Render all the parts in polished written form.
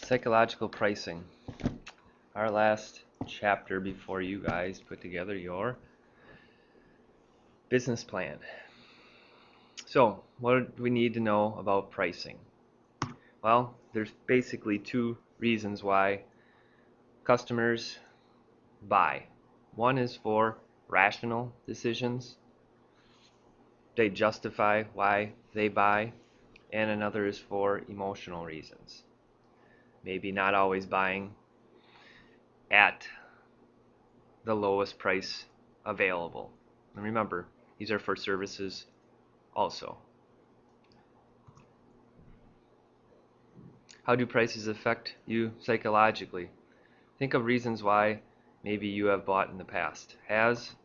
Psychological pricing. Our last chapter before you guys put together your business plan. So, what do we need to know about pricing? Well, there's basically two reasons why customers buy. One is for rational decisions. They justify why they buy, and another is for emotional reasons. Maybe not always buying at the lowest price available. And remember, these are for services also. How do prices affect you psychologically? Think of reasons why maybe you have bought in the past. Has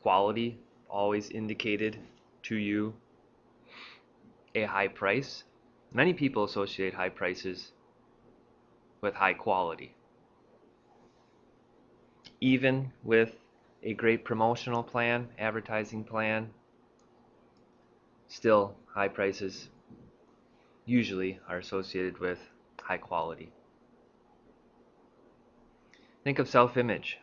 quality always indicated to you a high price? Many people associate high prices with high quality. Even with a great promotional plan, advertising plan, still high prices usually are associated with high quality. Think of self-image.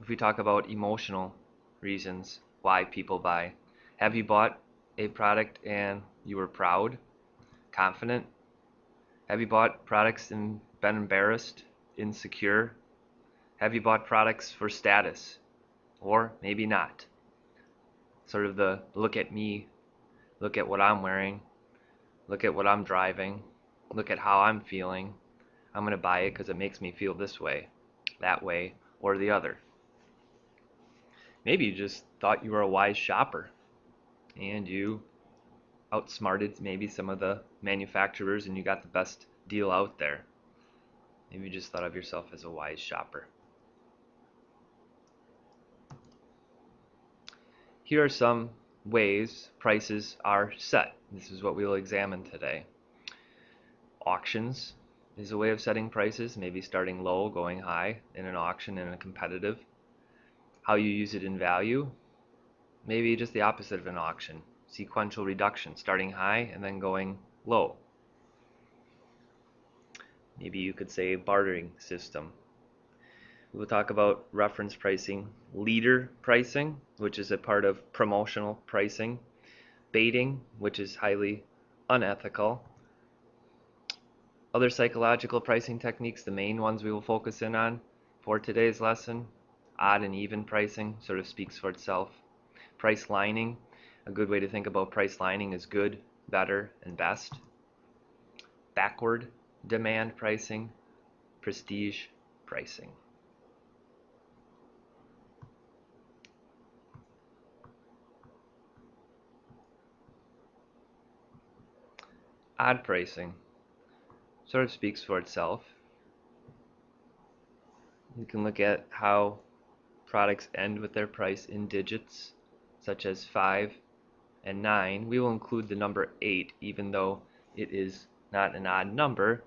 If we talk about emotional reasons why people buy, have you bought a product and you were proud, confident? Have you bought products and been embarrassed, insecure? Have you bought products for status? Or maybe not. Sort of the look at me, look at what I'm wearing, look at what I'm driving, look at how I'm feeling. I'm going to buy it because it makes me feel this way, that way, or the other. Maybe you just thought you were a wise shopper and you outsmarted maybe some of the manufacturers and you got the best deal out there. Maybe you just thought of yourself as a wise shopper. Here are some ways prices are set. This is what we'll examine today. Auctions is a way of setting prices, maybe starting low, going high in an auction in a competitive. How you use it in value, maybe just the opposite of an auction. Sequential reduction, starting high and then going low. Maybe you could say a bartering system. We'll talk about reference pricing, leader pricing, which is a part of promotional pricing, baiting, which is highly unethical. Other psychological pricing techniques, the main ones we will focus in on for today's lesson, odd and even pricing, sort of speaks for itself. Price lining, a good way to think about price lining is good, better, and best. Backward demand pricing, prestige pricing. Odd pricing sort of speaks for itself. You can look at how products end with their price in digits, such as 5 and 9. We will include the number 8, even though it is not an odd number,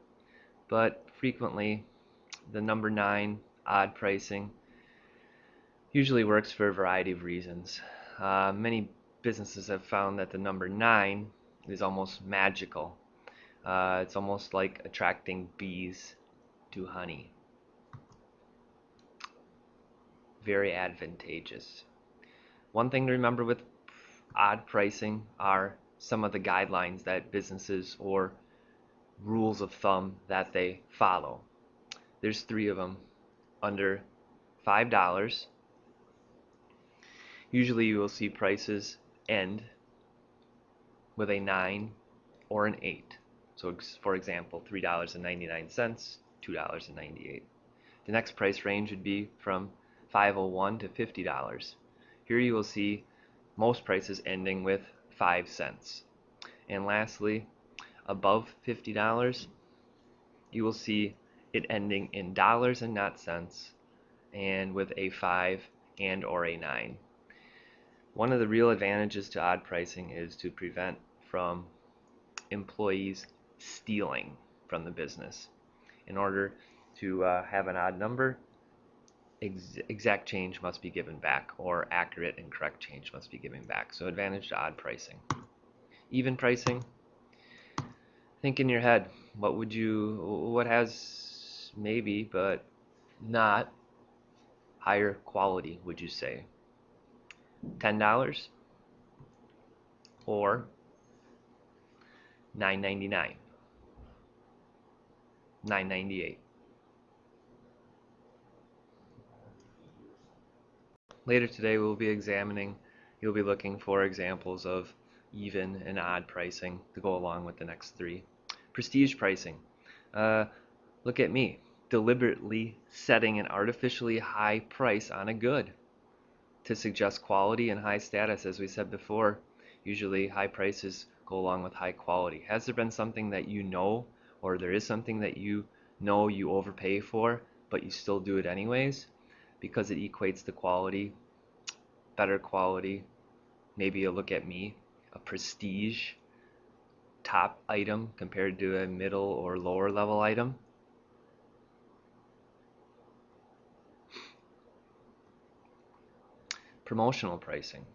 but frequently the number 9, odd pricing, usually works for a variety of reasons. Many businesses have found that the number 9 is almost magical. It's almost like attracting bees to honey. Very advantageous. One thing to remember with odd pricing are some of the guidelines that businesses or rules of thumb that they follow. There's 3 of them. Under $5, usually you will see prices end with a 9 or an 8. So for example, $3.99, $2.98. The next price range would be from $5.01 to $50. Here you will see most prices ending with 5 cents. And lastly, above $50, you will see it ending in dollars and not cents, and with a 5 and or a 9. One of the real advantages to odd pricing is to prevent from employees stealing from the business. In order to have an odd number, exact change must be given back, or accurate and correct change must be given back. So advantage to odd pricing. Even pricing, think in your head, what has maybe, but not higher quality, would you say? $10 or $9.99, $9.98. Later today you'll be looking for examples of even and odd pricing to go along with the next three. Prestige pricing. Look at me, deliberately setting an artificially high price on a good to suggest quality and high status. As we said before, usually high prices go along with high quality. Has there been something that you know, or there is something that you know you overpay for, but you still do it anyways because it equates to quality, better quality? Maybe a look at me, a prestige top item compared to a middle or lower level item. Promotional pricing.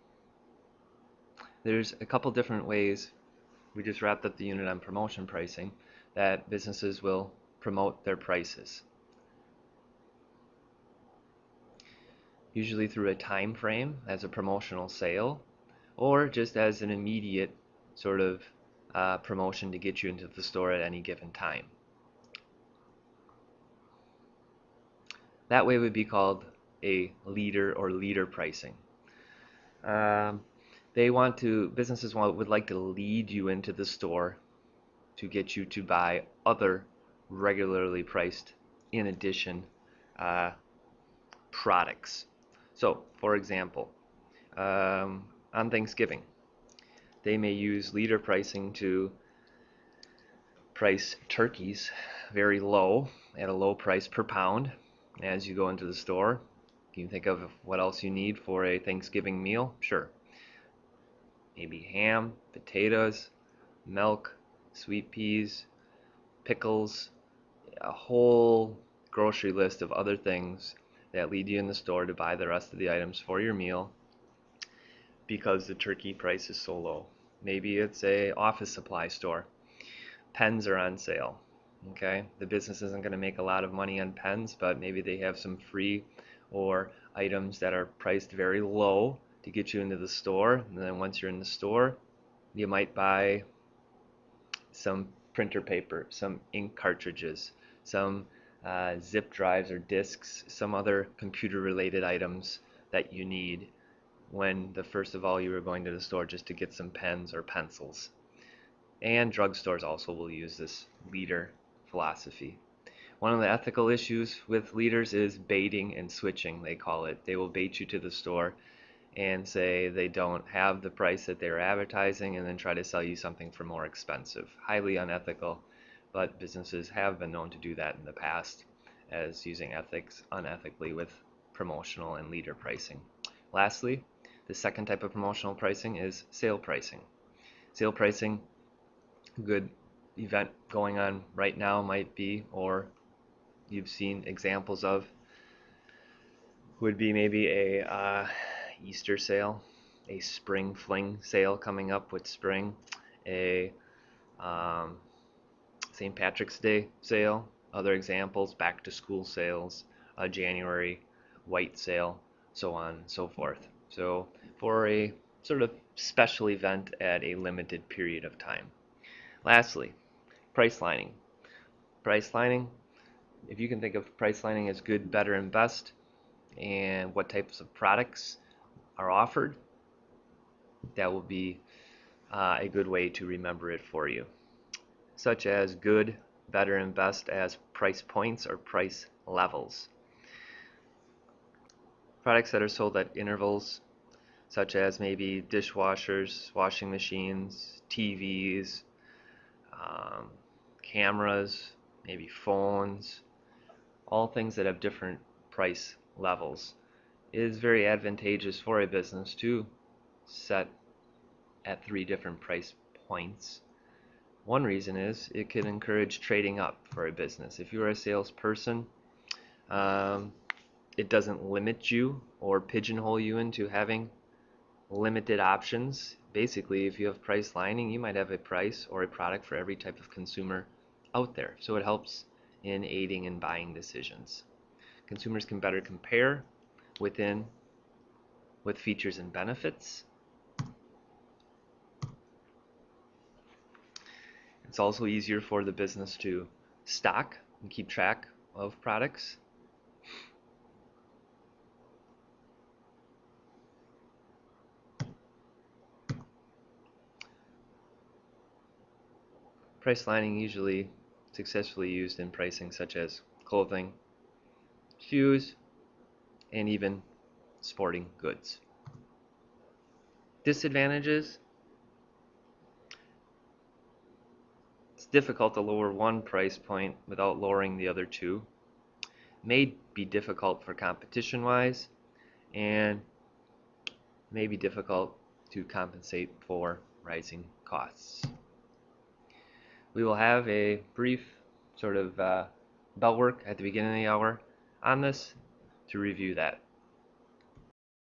There's a couple different ways. We just wrapped up the unit on promotion pricing that businesses will promote their prices. Usually through a time frame as a promotional sale, or just as an immediate sort of promotion to get you into the store at any given time. That way would be called a leader or leader pricing. Businesses would like to lead you into the store to get you to buy other regularly priced in addition products. So, for example, on Thanksgiving, they may use leader pricing to price turkeys very low, at a low price per pound as you go into the store. Can you think of what else you need for a Thanksgiving meal? Sure. Maybe ham, potatoes, milk, sweet peas, pickles, a whole grocery list of other things that lead you in the store to buy the rest of the items for your meal because the turkey price is so low. Maybe it's a office supply store. Pens are on sale. Okay, the business isn't going to make a lot of money on pens, but maybe they have some free or items that are priced very low to get you into the store. And then once you're in the store, you might buy some printer paper, some ink cartridges, some zip drives or discs, some other computer related items that you need when first of all you were going to the store just to get some pens or pencils. And drugstores also will use this leader philosophy. One of the ethical issues with leaders is baiting and switching, they call it. They will bait you to the store and say they don't have the price that they're advertising and then try to sell you something for more expensive. Highly unethical, but businesses have been known to do that in the past as using ethics unethically with promotional and leader pricing. Lastly, the second type of promotional pricing is sale pricing. Sale pricing, a good event going on right now might be, or you've seen examples of, would be maybe a Easter sale, a spring fling sale coming up with spring, a St. Patrick's Day sale, other examples, back to school sales, a January white sale, so on and so forth. So for a sort of special event at a limited period of time. Lastly, price lining. Price lining, if you can think of price lining as good, better, and best, and what types of products are offered, that will be a good way to remember it for you. Such as good, better, and best as price points or price levels. Products that are sold at intervals, such as maybe dishwashers, washing machines, TVs, cameras, maybe phones, all things that have different price levels. It is very advantageous for a business to set at 3 different price points. One reason is it can encourage trading up for a business. If you are a salesperson, it doesn't limit you or pigeonhole you into having limited options. Basically, if you have price lining, you might have a price or a product for every type of consumer out there. So it helps in aiding in buying decisions. Consumers can better compare with features and benefits. It's also easier for the business to stock and keep track of products. Price lining usually successfully used in pricing such as clothing, shoes, and even sporting goods. Disadvantages: it's difficult to lower one price point without lowering the other two. May be difficult for competition wise, and may be difficult to compensate for rising costs. We will have a brief sort of bell work at the beginning of the hour on this to review that.